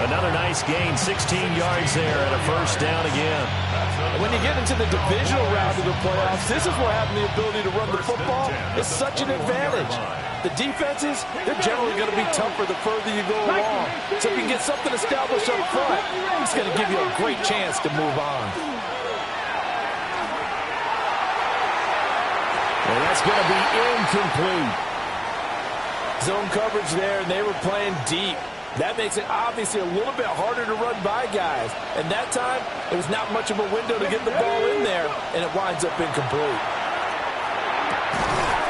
Another nice gain, 16 yards there and a first down again. When you get into the divisional round of the playoffs, this is where having the ability to run the football is such an advantage. The defenses, they're generally going to be tougher the further you go along. So if you can get something established up front, it's going to give you a great chance to move on. And that's going to be incomplete. Zone coverage there, and they were playing deep. That makes it obviously a little bit harder to run by guys. And that time, it was not much of a window to get the ball in there, and it winds up incomplete.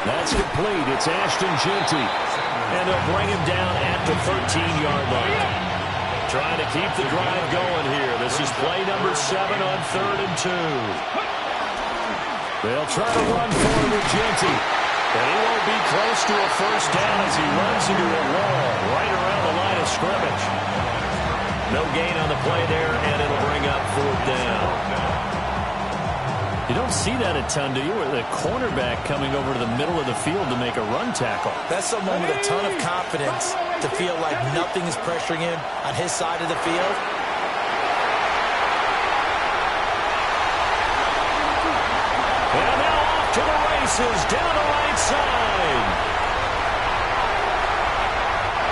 That's complete. It's Ashton Jeanty. And they'll bring him down at the 13-yard line. Trying to keep the drive going here. This is play number 7 on 3rd and 2. They'll try to run for it with Jeanty. And he won't be close to a first down as he runs into a wall right around the line of scrimmage. No gain on the play there, and it'll bring up 4th down. You don't see that a ton, do you? With a cornerback coming over to the middle of the field to make a run tackle. That's someone with a ton of confidence to feel like nothing is pressuring him on his side of the field. And now off to the races down the right side.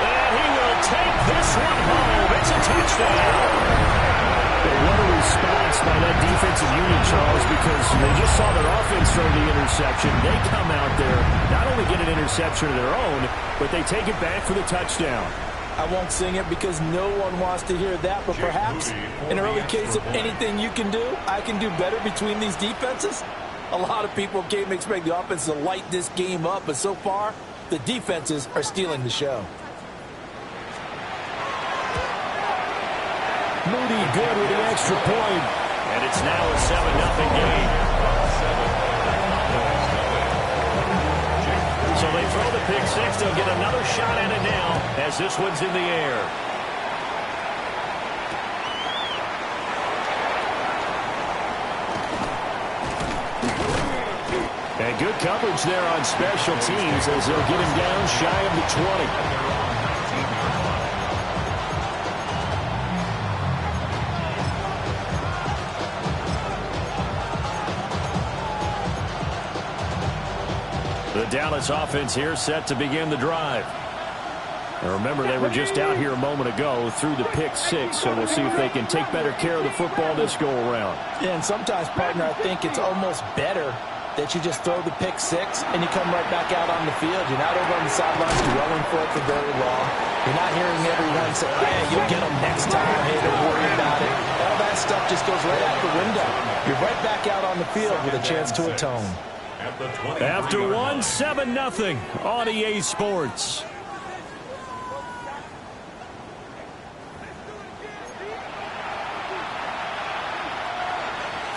And he will take this one home. It's a touchdown. What a response by that defensive unit, Charles, because they just saw their offense throw the interception. They come out there, not only get an interception of their own, but they take it back for the touchdown. I won't sing it because no one wants to hear that, but perhaps an early case of anything you can do, I can do better between these defenses. A lot of people came to expect the offense to light this game up, but so far, the defenses are stealing the show. Moody good with the extra point. And it's now a 7-0 game. So they throw the pick six. They'll get another shot at it now as this one's in the air. And good coverage there on special teams as they'll get him down shy of the 20. The Dallas offense here set to begin the drive. And remember, they were just out here a moment ago through the pick six, so we'll see if they can take better care of the football this go-around. Yeah, and sometimes, partner, I think it's almost better that you just throw the pick six and you come right back out on the field. You're not over on the sidelines dwelling for it for very long. You're not hearing everyone say, hey, you'll get them next time. Hey, don't worry about it. All that stuff just goes right out the window. You're right back out on the field with a chance to atone. After one, 7-0 on EA Sports.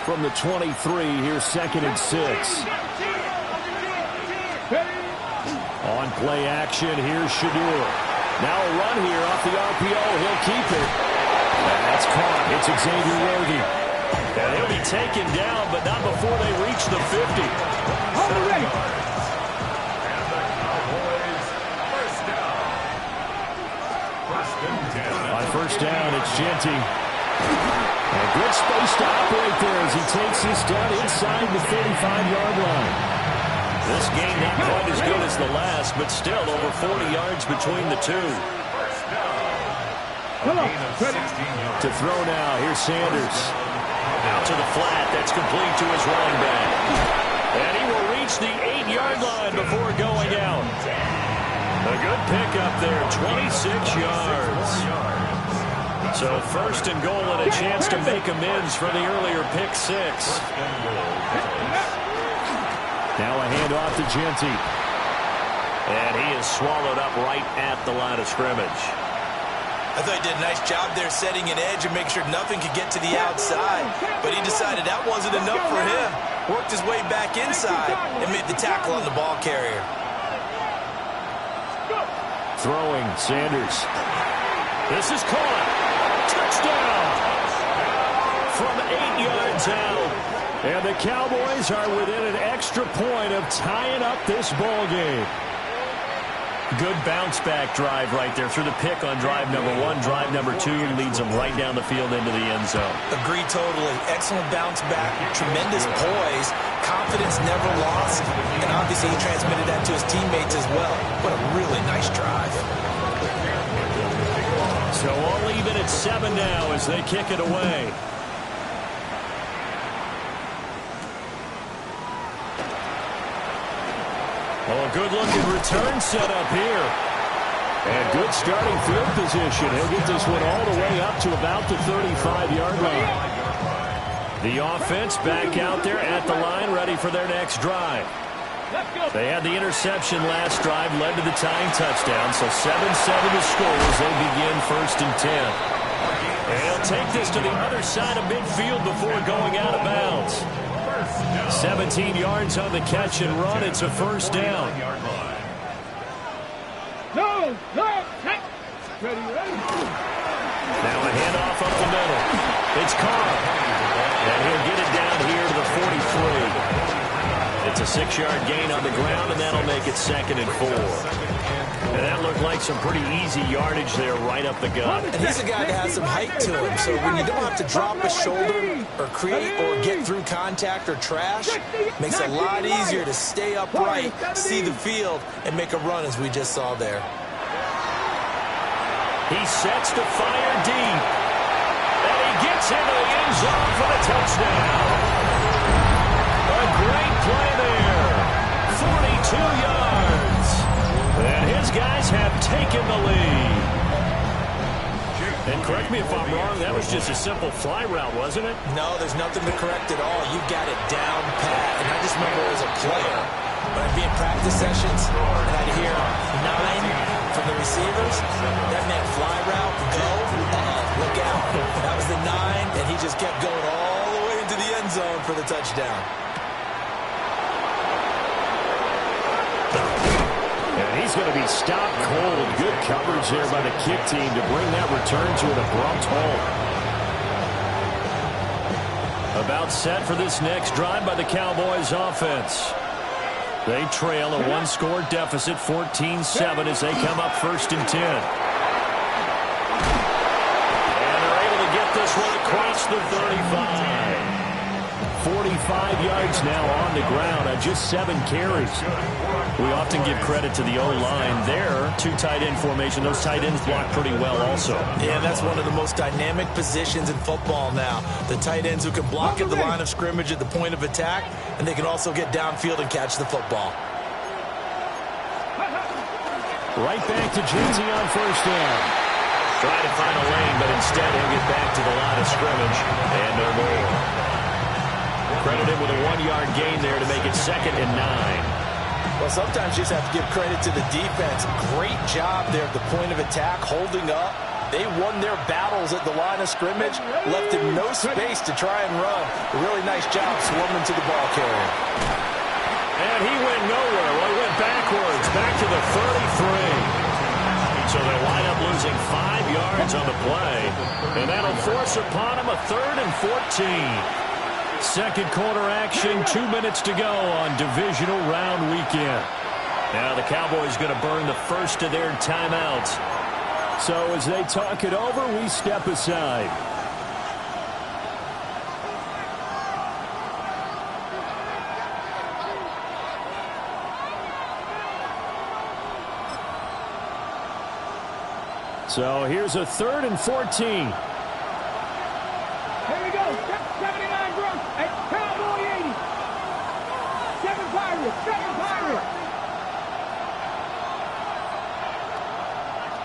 From the 23, here's 2nd and 6. On play action, here's Shedeur. Now a run here off the RPO. He'll keep it. And that's caught. It's Xavier Worthy. And he'll be taken down, but not before they reach the 50. On the race. And the Cowboys first down. 1st and 10. On first down, it's Jeanty. A good space to operate there as he takes this down inside the 35-yard line. This game not quite as good as the last, but still over 40 yards between the two. First down. A gain of 16 yards. To throw now, here's Sanders. Out to the flat. That's complete to his running back. And he will reach the 8-yard line before going out. A good pickup there, 26 yards. So 1st and goal and a chance to make amends for the earlier pick six. Now a handoff to Jeanty. And he is swallowed up right at the line of scrimmage. I thought he did a nice job there setting an edge and make sure nothing could get to the outside. But he decided that wasn't enough for him. Worked his way back inside and made the tackle on the ball carrier. Throwing, Sanders. This is caught. Touchdown. From 8 yards out. And the Cowboys are within an extra point of tying up this ball game. Good bounce-back drive right there through the pick on drive number 1. Drive number 2 leads them right down the field into the end zone. Agree totally. Excellent bounce back. Tremendous poise. Confidence never lost. And obviously he transmitted that to his teammates as well. What a really nice drive. So all even at 7 now as they kick it away. Oh, a good-looking return set up here. And good starting field position. He'll get this one all the way up to about the 35-yard line. The offense back out there at the line, ready for their next drive. They had the interception last drive, led to the tying touchdown, so 7-7 to score as they begin 1st and 10. And he'll take this to the other side of midfield before going out of bounds. 17 yards on the catch and run. It's a 1st down. No, ready. Now a handoff up the middle. It's Carr. And he'll get it down here to the 43. It's a 6-yard gain on the ground, and that'll make it 2nd and 4. And that looked like some pretty easy yardage there right up the gut. And he's a guy that has some height to him, so when you don't have to drop a shoulder or create or get through contact or trash, makes it a lot easier to stay upright, see the field, and make a run as we just saw there. He sets to fire deep. And he gets into the end zone for the touchdown. A great play there. 42 yards. And his guys have taken the lead. And correct me if I'm wrong, that was just a simple fly route, wasn't it? No, there's nothing to correct at all. You got it down pat. And I just remember as a player, when I'd be in practice sessions, and I'd hear 9 from the receivers, that meant fly route, go, look out. That was the 9, and he just kept going all the way into the end zone for the touchdown. And he's going to be stopped cold. Good coverage there by the kick team to bring that return to an abrupt halt. About set for this next drive by the Cowboys offense. They trail a 1-score deficit, 14-7, as they come up 1st and 10. And they're able to get this one across the 35. 45 yards now on the ground on just 7 carries. We often give credit to the O-line there. 2 tight end formation. Those tight ends block pretty well also. Yeah, that's one of the most dynamic positions in football now. The tight ends who can block at the line of scrimmage at the point of attack, and they can also get downfield and catch the football. Right back to Jersey on 1st down. Trying to find a lane, but instead he'll get back to the line of scrimmage and no more. Credited with a 1-yard gain there to make it 2nd and 9. Well, sometimes you just have to give credit to the defense. Great job there at the point of attack, holding up. They won their battles at the line of scrimmage, left him no space to try and run. A really nice job swarming to the ball carrier. And he went nowhere. Well, he went backwards, back to the 33. So they wind up losing 5 yards on the play. And that'll force upon him a 3rd and 14. Second quarter action, 2 minutes to go on divisional round weekend. Now the Cowboys going to burn the first of their timeouts. So as they talk it over, we step aside. So here's a 3rd and 14. Here we go. 79 Brooks at Cowboy 80. 7 Pirates. 7 Pirates.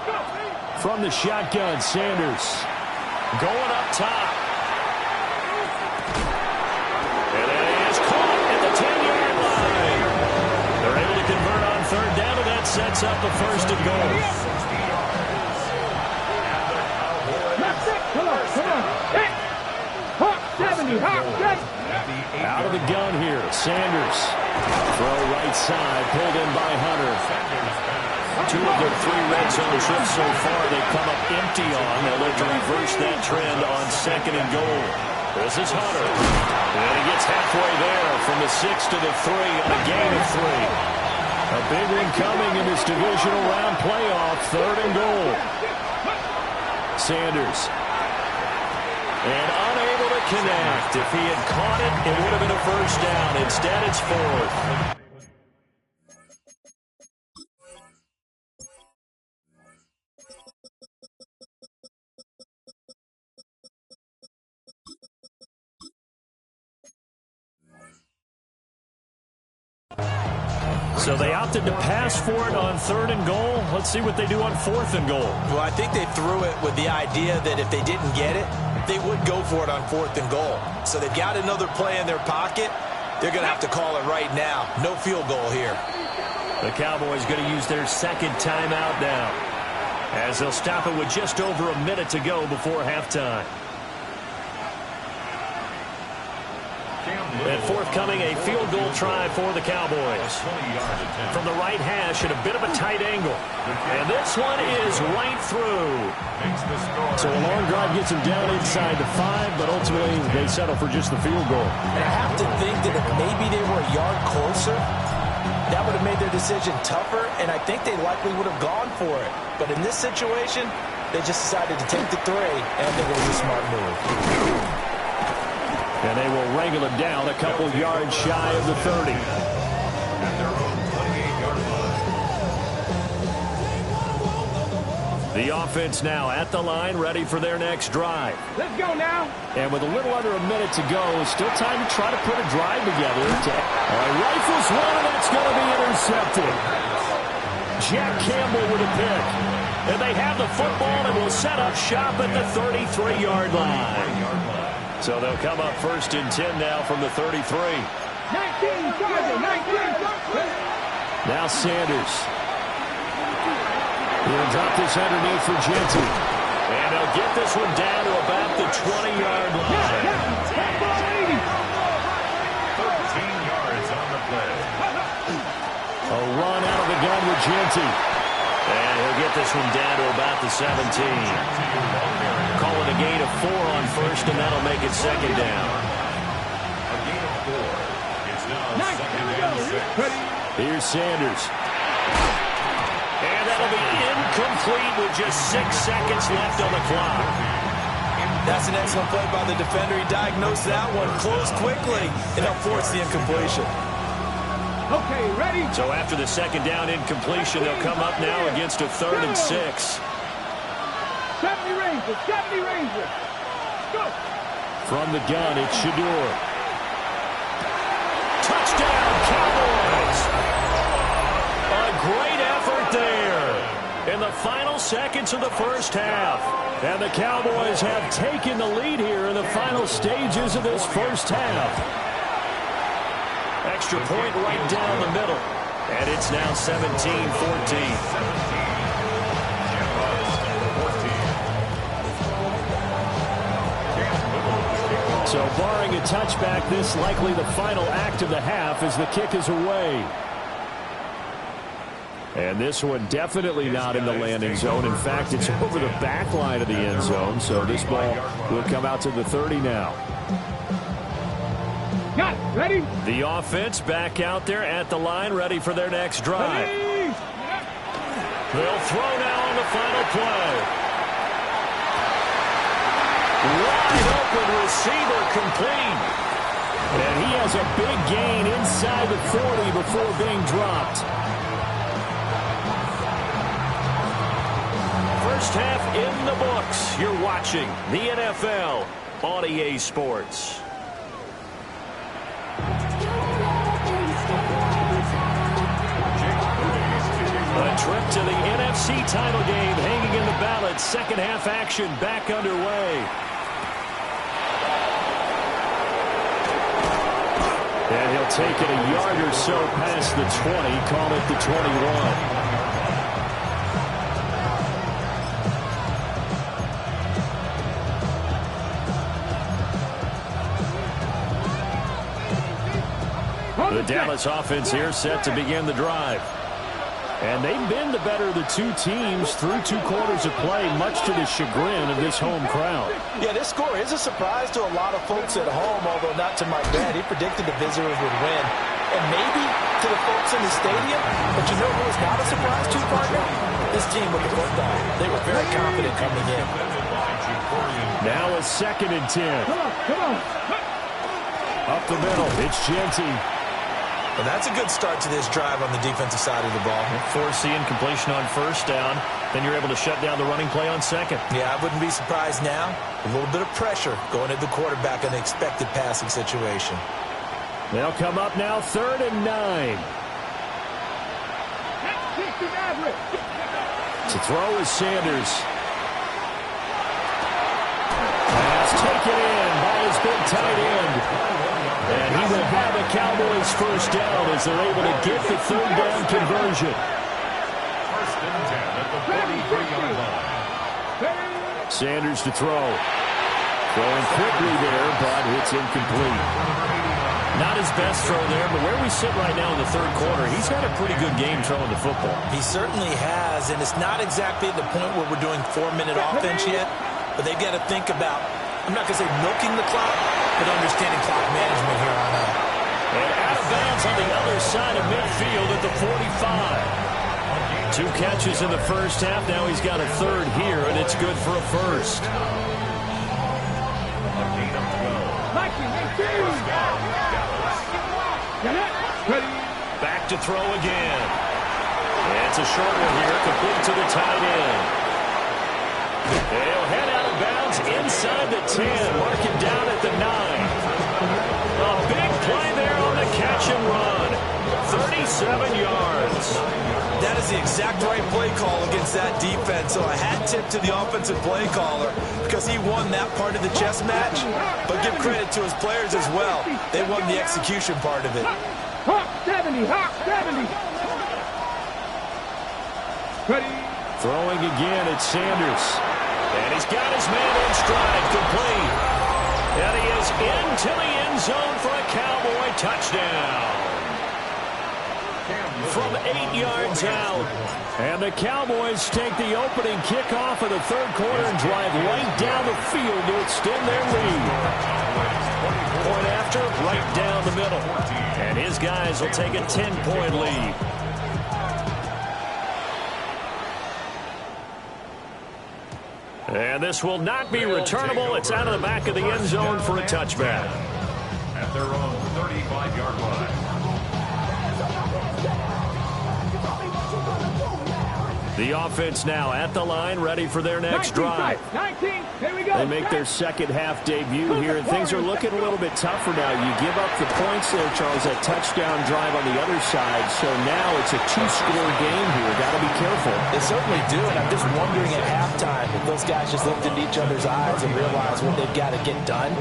Go. From the shotgun, Sanders. Going up top. And it is caught at the 10-yard line. They're able to convert on 3rd down, and that sets up the 1st and goal. Come on. Hey. Hawk 70. Hawk 70. Out of the gun here, Sanders. Throw right side, pulled in by Hunter. 2 of their 3 red zone trips so far they've come up empty on. They'll look to reverse that trend on 2nd and goal. This is Hunter. And he gets halfway there from the 6 to the 3 on a gain of 3. A big one coming in this divisional round playoff, 3rd and goal. Sanders. And unable to connect. If he had caught it, it would have been a first down. Instead, it's 4th. So they opted to pass for it on 3rd and goal. Let's see what they do on 4th and goal. Well, I think they threw it with the idea that if they didn't get it, they would go for it on 4th and goal. So they've got another play in their pocket. They're going to have to call it right now. No field goal here. The Cowboys going to use their 2nd timeout now, as they'll stop it with just over a minute to go before halftime. And forthcoming, a field goal try for the Cowboys. From the right hash at a bit of a tight angle. And this one is right through. So a long drive gets them down inside the 5, but ultimately they settle for just the field goal. And I have to think that if maybe they were a yard closer, that would have made their decision tougher, and I think they likely would have gone for it. But in this situation, they just decided to take the 3, and I think it was a smart move. And they will wrangle him down a couple yards shy of the 30. At their own 28-yard line. The offense now at the line, ready for their next drive. Let's go now. And with a little under a minute to go, still time to try to put a drive together. Rifles one, and that's going to be intercepted. Jack Campbell with a pick. And they have the football and will set up shop at the 33-yard line. So they'll come up 1st and 10 now from the 33. 19, Sergeant, 19. Now Sanders. He'll drop this underneath for Genty. And they'll get this one down to about the 20-yard line. 13 yards on the play. A run out of the gun with Genty. And he'll get this one down to about the 17. Calling a gain of 4 on 1st, and that'll make it 2nd down. A gain of 4. It's now 2nd and 6. Here's Sanders. And that'll be incomplete with just 6 seconds left on the clock. That's an excellent play by the defender. He diagnosed that one, closed quickly, and helped force the incompletion. Okay, ready? So after the 2nd down incompletion, they'll come up now against a 3rd and 6. 70 Rangers, 70 Rangers. Go. From the gun, it's Shedeur. Touchdown, Cowboys! A great effort there in the final seconds of the first half. And the Cowboys have taken the lead here in the final stages of this first half. Extra point right down the middle. And it's now 17-14. So barring a touchback, this likely the final act of the half as the kick is away. And this one definitely not in the landing zone. In fact, it's over the back line of the end zone. So this ball will come out to the 30 now. Got it. Ready? The offense back out there at the line, ready for their next drive. Ready. They'll throw now on the final play. Wide open receiver complete. And he has a big gain inside the 40 before being dropped. First half in the books. You're watching the NFL on EA Sports. A trip to the NFC title game hanging in the balance. Second half action back underway. And he'll take it a yard or so past the 20, call it the 21. The Dallas offense here set to begin the drive. And they've been the better of the two teams through 2 quarters of play, much to the chagrin of this home crowd. Yeah, this score is a surprise to a lot of folks at home, although not to Mike Grant. He predicted the visitors would win. and maybe to the folks in the stadium. But you know who was not a surprise to, partner? This team with the football. They were very confident coming in. Now a 2nd and 10. Come on. Up the middle, it's Genty. Well, that's a good start to this drive on the defensive side of the ball. Forcing completion on 1st down. Then you're able to shut down the running play on 2nd. Yeah, I wouldn't be surprised now. A little bit of pressure going at the quarterback in the expected passing situation. They'll come up now 3rd and 9. To throw is Sanders. Pass taken in by his big tight end. And he will have a Cowboys 1st down as they're able to get the 3rd down conversion. 1st and 10 at the 43-yard line. Sanders to throw. Throwing quickly there, but it's incomplete. Not his best throw there, but where we sit right now in the 3rd quarter, he's had a pretty good game throwing the football. He certainly has, and it's not exactly at the point where we're doing 4-minute offense yet, but they've got to think about, I'm not going to say milking the clock, but understanding clock management here on out. And out of bounds on the other side of midfield at the 45. 2 catches in the 1st half. Now he's got a 3rd here, and it's good for a 1st. Back to throw again. It's a short one here, complete to the tight end. They'll head out of bounds inside the 10, mark it down at the 9. A big play there on the catch and run. 37 yards. That is the exact right play call against that defense. So a hat tip to the offensive play caller because he won that part of the chess match. But give credit to his players as well. They won the execution part of it. Hawk 70, Hawk 70. Ready. Throwing again, it's Sanders. And he's got his man in stride, complete. And he is into the end zone for a Cowboy touchdown. From 8 yards out. And the Cowboys take the opening kickoff of the 3rd quarter and drive right down the field to extend their lead. Point after, right down the middle. And his guys will take a 10-point lead. And this will not be returnable. It's out of the back of the end zone for a touchback. At their own 35-yard line. The offense now at the line, ready for their next drive. 19, here we go. They make their 2nd half debut here, and things are looking a little bit tougher now. You give up the points there, Charles, that touchdown drive on the other side. So now it's a 2-score game here. Got to be careful. They certainly do, and I'm just wondering at halftime if those guys just looked into each other's eyes and realized what they've got to get done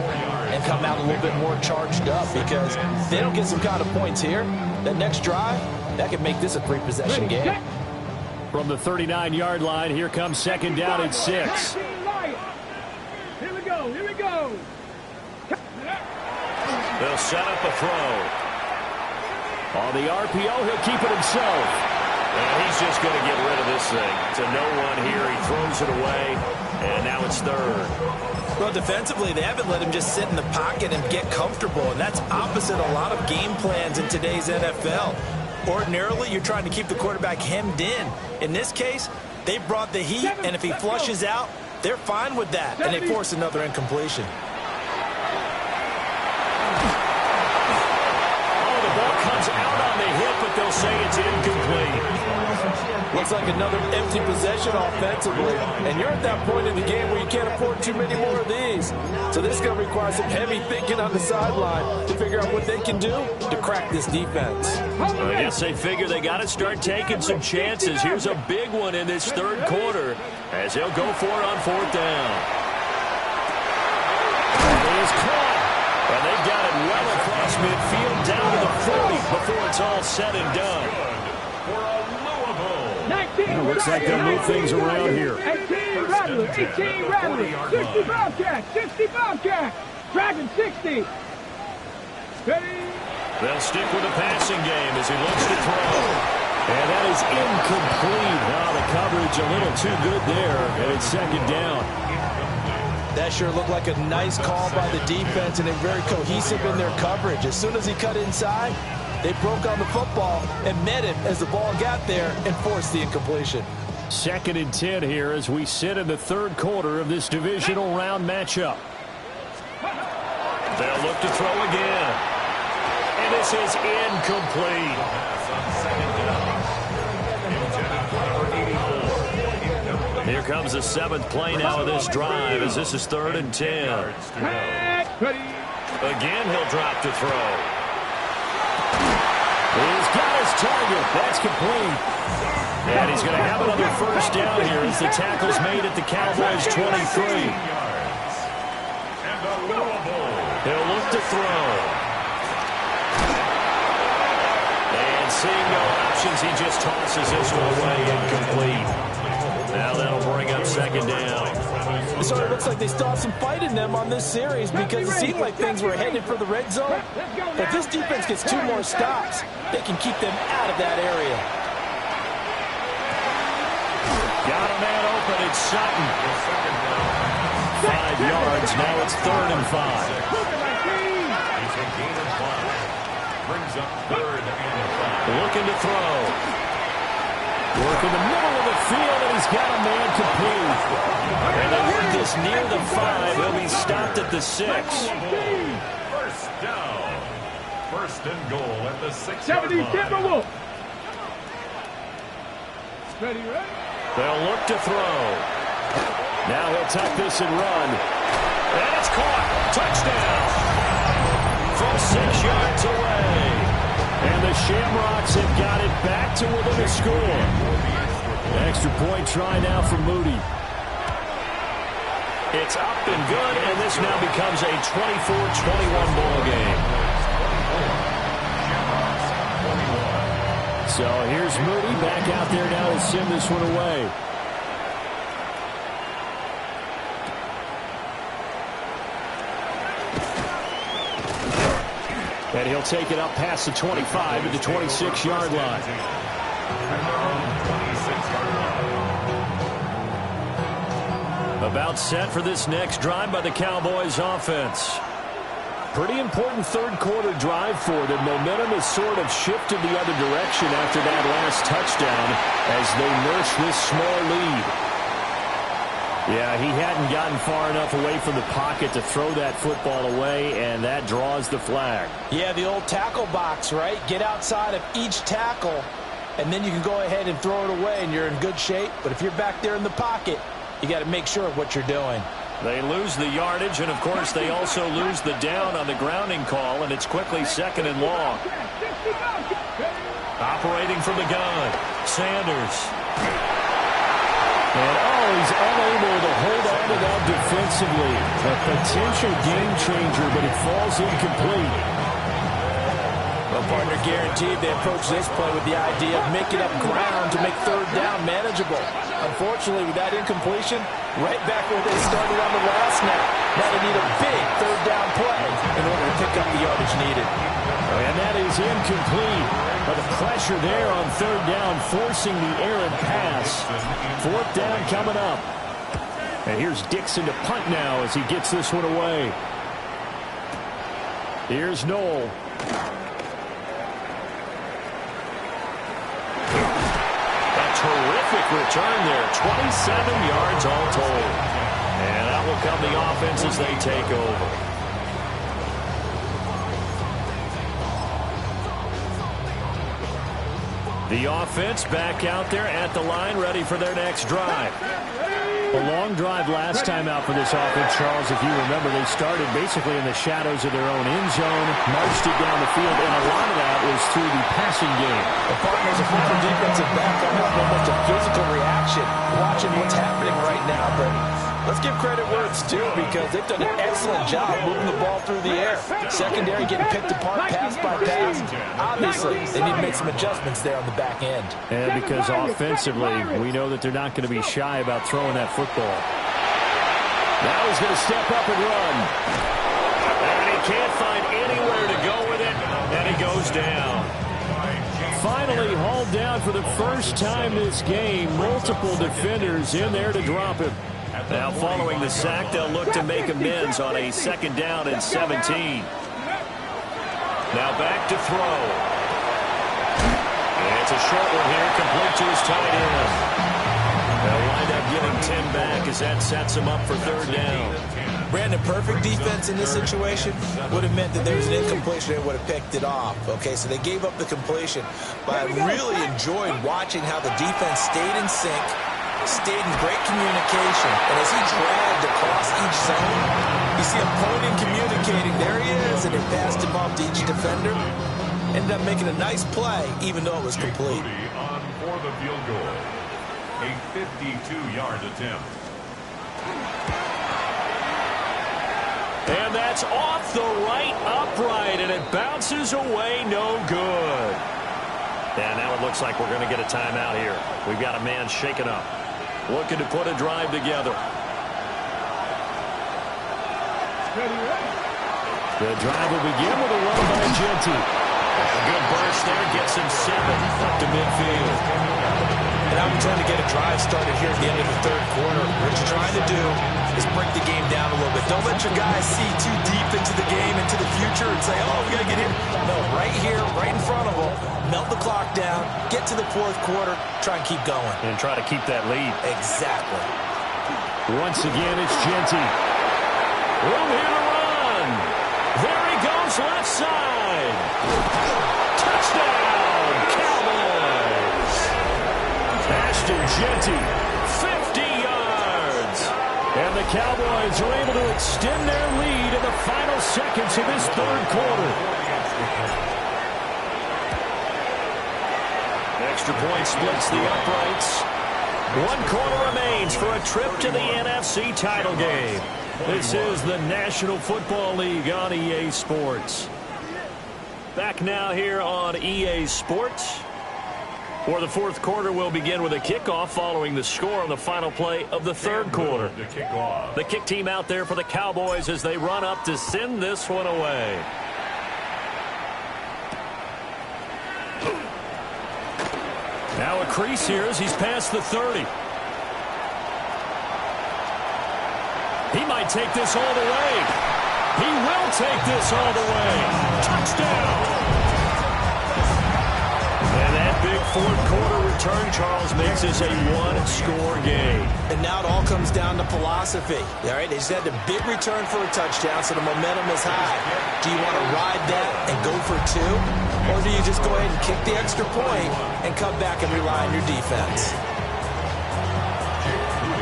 and come out a little bit more charged up, because if they don't get some kind of points here, that next drive, that could make this a 3-possession game. From the 39-yard line, here comes 2nd down and 6. Here we go. They'll set up a throw. On the RPO, he'll keep it himself. And he's just going to get rid of this thing. To no one here, he throws it away, and now it's 3rd. Well, defensively, they haven't let him just sit in the pocket and get comfortable, and that's opposite a lot of game plans in today's NFL. Ordinarily, you're trying to keep the quarterback hemmed in. In this case, they brought the heat, and if he flushes out, they're fine with that, and they force another incompletion. Oh, the ball comes out on the hit, but they'll say it's incomplete. Looks like another empty possession offensively, and you're at that point in the game where you can't afford too many more of these. So this is going to require some heavy thinking on the sideline to figure out what they can do to crack this defense. I guess they figure they got to start taking some chances. Here's a big one in this 3rd quarter as they'll go for it on 4th down. It is caught, and they've got it well across midfield down to the 40 before it's all said and done. It looks like they'll move things around here. 18 Rattler, 60 Bobcats, 60 Bobcats, Dragon 60. Ready. They'll stick with the passing game as he looks to throw. And that is incomplete. Wow, the coverage a little too good there, and it's 2nd down. That sure looked like a nice call by the defense, and they're very cohesive in their coverage. As soon as he cut inside, They broke on the football and met him as the ball got there and forced the incompletion. 2nd and 10 here as we sit in the 3rd quarter of this divisional round matchup. They'll look to throw again. And this is incomplete. Here comes the 7th play now of this drive as this is 3rd and 10. Again, he'll drop to throw. He's got his target. That's complete. And he's going to have another first down here as the tackle's made at the Cowboys' 23. He'll look to throw. And seeing no options, he just tosses this one away, incomplete. Now that'll bring up 2nd down. So it looks like they still have some fight in them on this series because it seemed like things were headed for the red zone. But this defense gets 2 more stops. They can keep them out of that area. Got a man open. It's Sutton. 5 yards. Now it's 3rd and 5. Brings up 3rd and 5. Looking to throw. Work in the middle of the field, and he's got a man complete. And they work this near the 5. He'll be stopped at the 6. First down. 1st and goal at the 6-yard 70 line. Timberwolves. Ready, ready. They'll look to throw. Now he'll tuck this and run. And it's caught. Touchdown. From 6 yards away. And the Shamrocks have got it back to within a score. Extra point try now for Moody. It's up and good, and this now becomes a 24-21 ball game. So here's Moody back out there now to send this one away. And he'll take it up past the 25 to the 26-yard line. About set for this next drive by the Cowboys offense. Pretty important 3rd quarter drive for them. Momentum has sort of shifted the other direction after that last touchdown as they nurse this small lead. Yeah, he hadn't gotten far enough away from the pocket to throw that football away, and that draws the flag. Yeah, the old tackle box, right? Get outside of each tackle, and then you can go ahead and throw it away, and you're in good shape. But if you're back there in the pocket, you got to make sure of what you're doing. They lose the yardage, and, of course, they also lose the down on the grounding call, and it's quickly 2nd and long. Operating from the gun, Sanders. And, he's unable to hold on to that defensively. A potential game changer, but it falls incomplete. Well, partner, guaranteed they approach this play with the idea of making up ground to make 3rd down manageable. Unfortunately, with that incompletion, right back where they started on the last snap. Now they need a big 3rd down play in order to pick up the yardage needed. And that is incomplete. But the pressure there on 3rd down, forcing the errant pass. 4th down coming up. And here's Dixon to punt now as he gets this one away. Here's Noel. Terrific return there. 27 yards all told. And that will come the offense as they take over. The offense back out there at the line, ready for their next drive. A long drive last time out for this offense, Charles. If you remember, they started basically in the shadows of their own end zone, marched it down the field, and a lot of that was through the passing game. The partners of former defensive back are not almost a physical reaction, watching what's happening right now. But let's give credit where it's due because they've done an excellent job moving the ball through the air. Secondary getting picked apart pass by pass. Obviously, they need to make some adjustments there on the back end. And because offensively, we know that they're not going to be shy about throwing that football. Now he's going to step up and run. And he can't find anywhere to go with it, and he goes down. Finally hauled down for the first time this game. Multiple defenders in there to drop him. Now following the sack, they'll look to make amends on a 2nd down and 17. Now back to throw. And it's a short one here, complete to his tight end. They'll wind up giving 10 back as that sets him up for third down. Brandon, perfect defense in this situation would have meant that there was an incompletion and would have picked it off. Okay, so they gave up the completion. But I really enjoyed watching how the defense stayed in sync, stayed in great communication. And as he dragged across each zone, you see him pointing, communicating. There he is, and it passed him off to each defender. Ended up making a nice play, even though it was complete. On for the field goal. A 52-yard attempt. And that's off the right upright, and it bounces away, no good. And now it looks like we're going to get a timeout here. We've got a man shaken up, looking to put a drive together. The drive will begin with a run by Jeanty. A good burst there, gets him 7 up to midfield. And I'm trying to get a drive started here at the end of the third quarter. What you're trying to do is break the game down a little bit. Don't let your guys see too deep into the game, into the future, and say, oh, we got to get here. No, right here, right in front of them, melt the clock down, get to the fourth quarter, try and keep going. And try to keep that lead. Exactly. Once again, it's Jeanty. Room here to run. There he goes, left side. Touchdown, Cowboys. Ashton Jeanty, 50 yards. and the Cowboys are able to extend their lead in the final seconds of this third quarter. Extra point splits the uprights. 1 quarter remains for a trip to the NFC title game. This is the National Football League on EA Sports. Back now here on EA Sports. For the fourth quarter, we'll begin with a kickoff following the score on the final play of the third quarter. The kick team out there for the Cowboys as they run up to send this one away. Now a crease here as he's past the 30. He might take this all the way. He will take this all the way. Touchdown! And that big fourth quarter return, Charles, makes this a one-score game. And now it all comes down to philosophy. All right, they just had a big return for a touchdown, so the momentum is high. Do you want to ride that and go for 2? Or do you just go ahead and kick the extra point and come back and rely on your defense?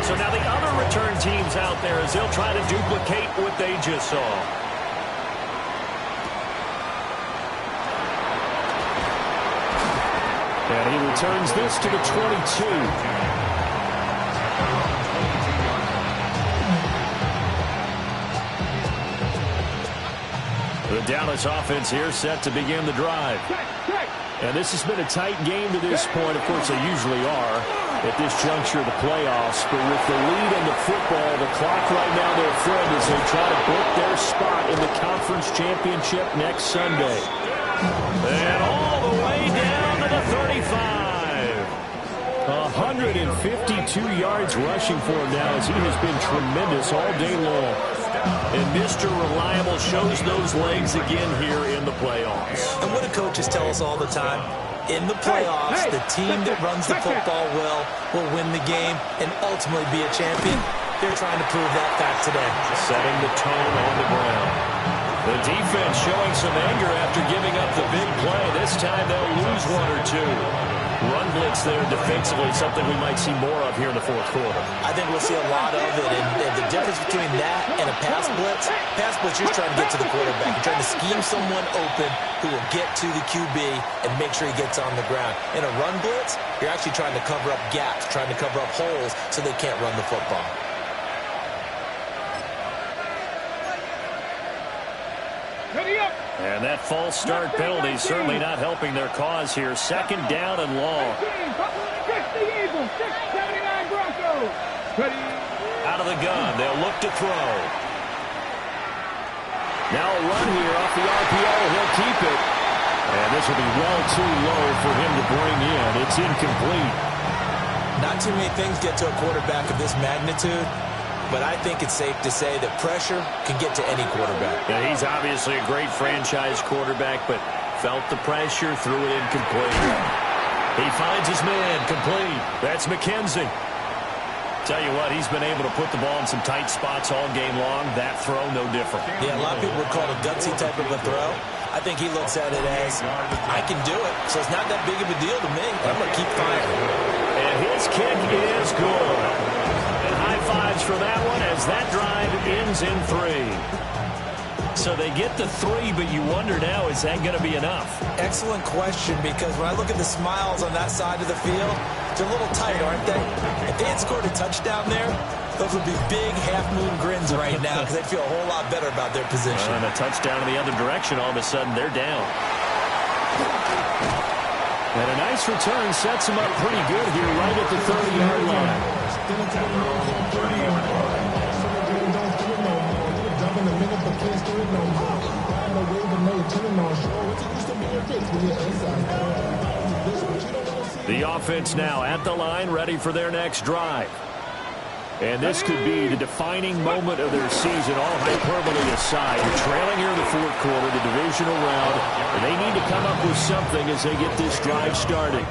So now the other return teams out there as they'll try to duplicate what they just saw. And he returns this to the 22. The Dallas offense here set to begin the drive. And this has been a tight game to this point. Of course, they usually are at this juncture of the playoffs. But with the lead in the football, the clock right now, their friend, as they try to book their spot in the conference championship next Sunday. And all the way down to the 35. 152 yards rushing for him now as he has been tremendous all day long. And Mr. Reliable shows those legs again here in the playoffs. And what do coaches tell us all the time? In the playoffs, the team that runs the football well will win the game and ultimately be a champion. They're trying to prove that fact today. Setting the tone on the ground. The defense showing some anger after giving up the big play. This time they'll lose 1 or 2. Run blitz there defensively, something we might see more of here in the fourth quarter. I think we'll see a lot of it. And the difference between that and a pass blitz, you're trying to get to the quarterback. You're trying to scheme someone open who will get to the QB and make sure he gets on the ground. In a run blitz, you're actually trying to cover up gaps, trying to cover up holes so they can't run the football. And that false start penalty certainly not helping their cause here. Second down and long. Out of the gun. They'll look to throw. Now a run here off the RPO. He'll keep it. And this will be well too low for him to bring in. It's incomplete. Not too many things get to a quarterback of this magnitude. But I think it's safe to say that pressure can get to any quarterback. Yeah, he's obviously a great franchise quarterback, but felt the pressure, threw it incomplete. He finds his man, complete. That's McKenzie. Tell you what, he's been able to put the ball in some tight spots all game long. That throw, no different. Yeah, a lot of people would call it a gutsy type of a throw. I think he looks at it as, I can do it, so it's not that big of a deal to me. I'm going to keep firing. And his kick is good. And high fives for that one as that drive ends in 3. So they get the 3, but you wonder now, is that going to be enough? Excellent question, because when I look at the smiles on that side of the field, they're a little tight, aren't they? If they had scored a touchdown there, those would be big half-moon grins right now because they'd feel a whole lot better about their position. And a touchdown in the other direction, all of a sudden they're down. And a nice return sets them up pretty good here right at the 30-yard line. The offense now at the line, ready for their next drive. And this could be the defining moment of their season, all hyperbole aside. They're trailing here in the fourth quarter, the divisional round, and they need to come up with something as they get this drive started.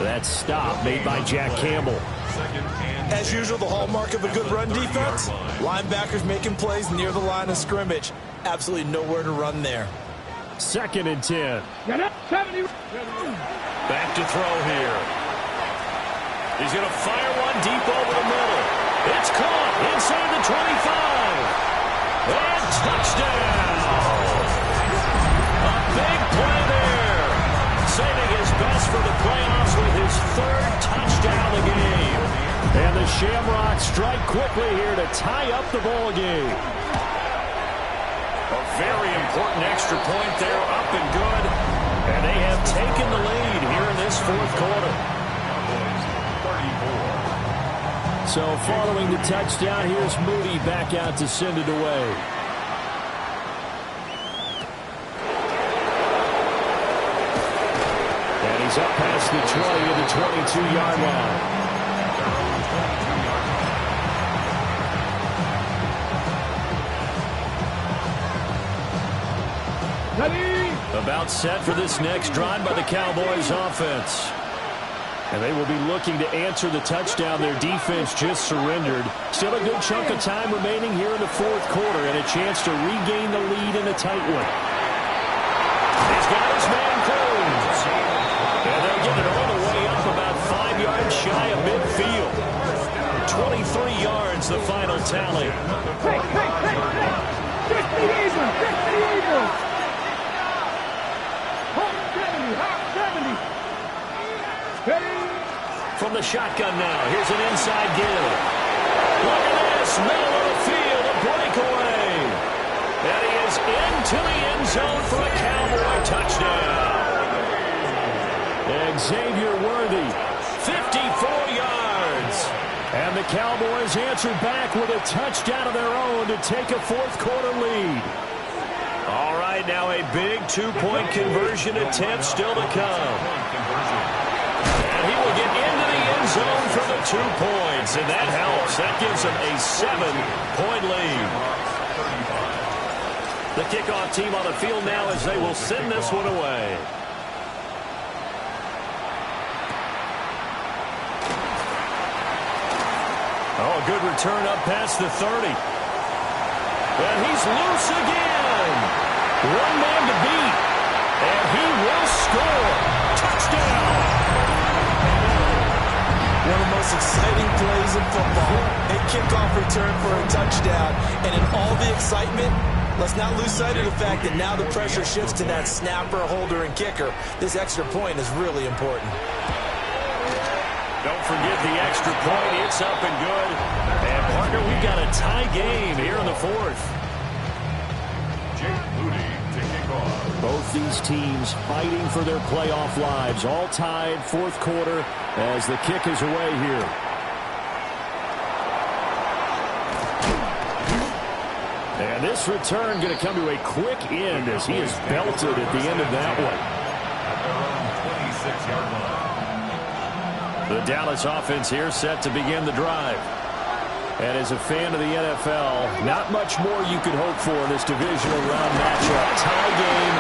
That stop made by Jack Campbell. As usual, the hallmark of a good run defense, linebackers making plays near the line of scrimmage. Absolutely nowhere to run there. 2nd and 10. Back to throw here. He's going to fire one deep over the middle. It's caught inside the 25. And touchdown. A big play there. Saving his best for the playoffs with his 3rd touchdown of the game. And the Shamrocks strike quickly here to tie up the ball game. A very important extra point there, up and good. And they have taken the lead here in this fourth quarter. So following the touchdown, here's Moody back out to send it away. And he's up past the 20 to the 22-yard line. About set for this next drive by the Cowboys offense. And they will be looking to answer the touchdown their defense just surrendered. Still a good chunk of time remaining here in the fourth quarter and a chance to regain the lead in a tight one. He's got his man Cruz. And they'll get it all the way up about 5 yards shy of midfield. 23 yards the final tally. Just the Eagles! From the shotgun now, here's an inside give. Look at this, middle of the field, a breakaway. And he is into the end zone for a Cowboy touchdown. Xavier Worthy, 54 yards. And the Cowboys answered back with a touchdown of their own to take a fourth quarter lead. All right, now a big two-point conversion attempt still to come. And he will get into the end zone for the 2 points, and that helps. That gives him a 7-point lead. The kickoff team on the field now as they will send this one away. Oh, a good return up past the 30. And he's loose again. One man to beat. And he will score. Touchdown. One of the most exciting plays in football. A kickoff return for a touchdown. And in all the excitement, let's not lose sight of the fact that now the pressure shifts to that snapper, holder, and kicker. This extra point is really important. Don't forget the extra point. It's up and good. And, partner, we've got a tie game here in the fourth. Jake Moody to kick off. Both these teams fighting for their playoff lives. All tied, fourth quarter, as the kick is away here. And this return going to come to a quick end as he is belted at the end of that one. At their own 26-yard line. The Dallas offense here set to begin the drive. And as a fan of the NFL, not much more you could hope for in this divisional round matchup. Tie game,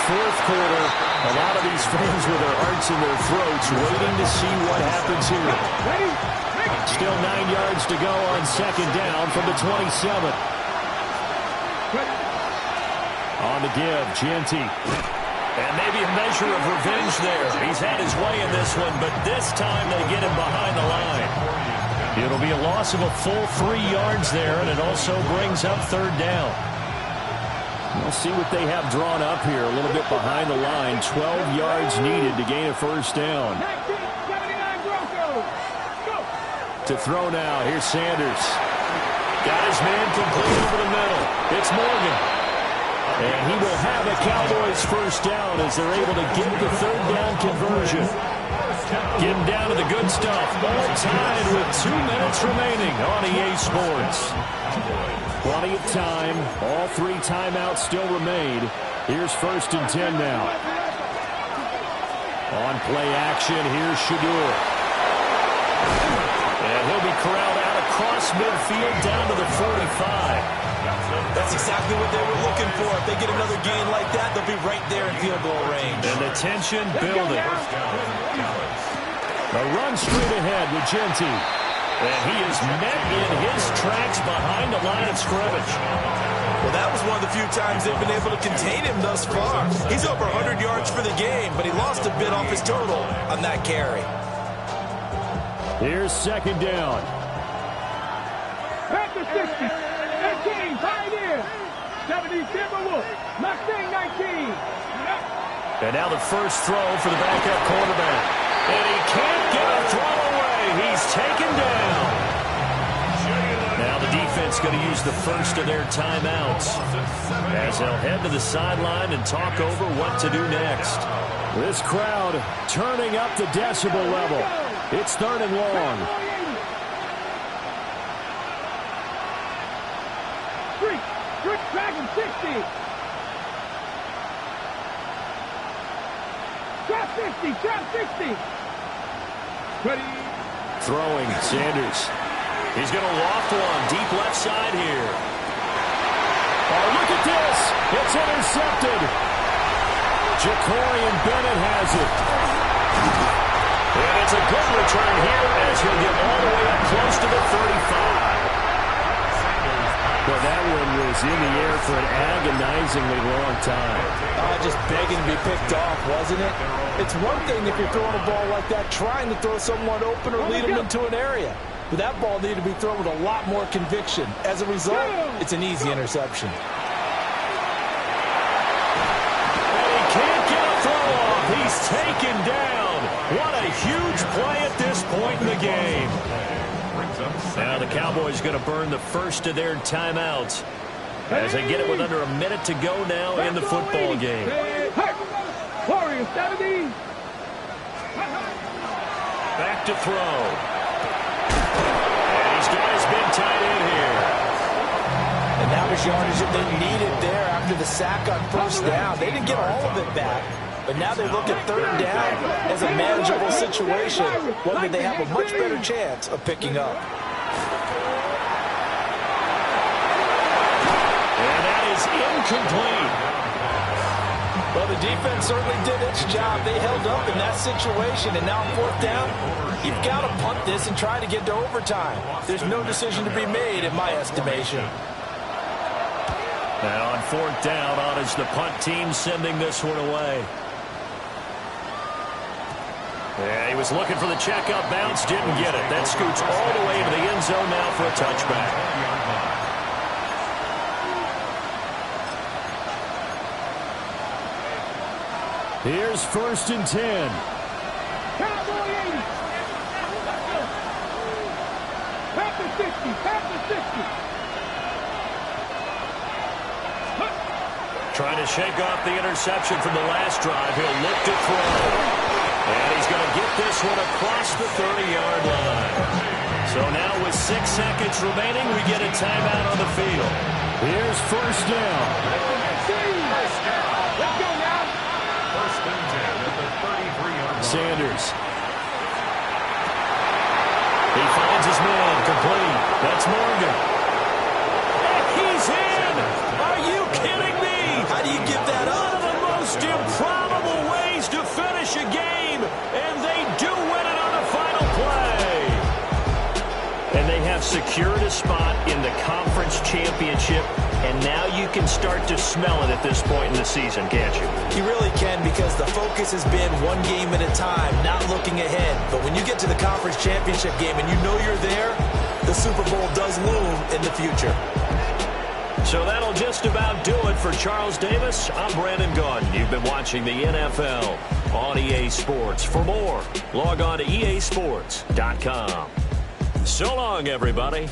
fourth quarter. A lot of these fans with their hearts in their throats waiting to see what happens here. Still 9 yards to go on second down from the 27. On the give, Jeanty. And maybe a measure of revenge there. He's had his way in this one, but this time they get him behind the line. It'll be a loss of a full 3 yards there, and it also brings up third down. We'll see what they have drawn up here. A little bit behind the line. 12 yards needed to gain a first down. To throw now. Here's Sanders. Got his man complete over the middle. It's Morgan. And he will have a Cowboys first down as they're able to get the third down conversion. Getting down to the good stuff. All tied with 2 minutes remaining on EA Sports. Plenty of time. All 3 timeouts still remain. Here's first and 10 now. On play action, here's Shedeur. And he'll be corralled out across midfield down to the 45. That's exactly what they were looking for. If they get another gain like that, they'll be right there in field goal range. And the tension building. A run straight ahead with Jeanty. And he is met in his tracks behind the line of scrimmage. Well, that was one of the few times they've been able to contain him thus far. He's over 100 yards for the game, but he lost a bit off his total on that carry. Here's second down. At the 60. 18, Pioneer. 70, Timberwolves. Mustang 19. And now the first throw for the backup quarterback. And he can't get a throw away. He's taken down. Now the defense going to use the first of their timeouts as they'll head to the sideline and talk over what to do next. This crowd turning up the decibel level. It's third and long. Quick Dragon 60. Trap 50, trap 60. Ready. Throwing, Sanders. He's going to loft one deep left side here. Oh, look at this. It's intercepted. Jacorian Bennett has it. And it's a good return here as he'll get all the way up close to the 35. Well, that one was in the air for an agonizingly long time. Just begging to be picked off, wasn't it? It's one thing if you're throwing a ball like that, trying to throw someone open or lead them into an area. But that ball needed to be thrown with a lot more conviction. As a result, it's an easy interception. And he can't get a throw off. He's taken down. What a huge play at this point in the game. Now the Cowboys going to burn the first of their timeouts as they get it with under a minute to go now in the football game. Warriors 70. Back to throw. And he's got his big tight end here. And that was yardage that they needed there after the sack on first down. They didn't get all of it back. But now they look at third down as a manageable situation, one that they have a much better chance of picking up. And that is incomplete. Well, the defense certainly did its job. They held up in that situation, and now on fourth down, you've got to punt this and try to get to overtime. There's no decision to be made, in my estimation. Now on fourth down, on is the punt team sending this one away. Yeah, he was looking for the checkup bounce, didn't get it. That scoots all the way into the end zone now for a touchback. Here's first and 10. Cowboy 80. Past the 60, past the 60. Trying to shake off the interception from the last drive. He'll look to throw. And he's going to get this one across the 30-yard line. So now with 6 seconds remaining, we get a timeout on the field. Here's first down. Let's go now. First and 10 at the 33-yard line. Sanders. He finds his man complete. That's Morgan. And he's in. Are you kidding me? How do you give that up? One of the most secured a spot in the conference championship, and now you can start to smell it at this point in the season, can't you? You really can, because the focus has been one game at a time, not looking ahead. But when you get to the conference championship game and you know you're there, the Super Bowl does loom in the future. So that'll just about do it for Charles Davis. I'm Brandon Gaudin. You've been watching the NFL on EA Sports. For more, log on to easports.com. So long, everybody.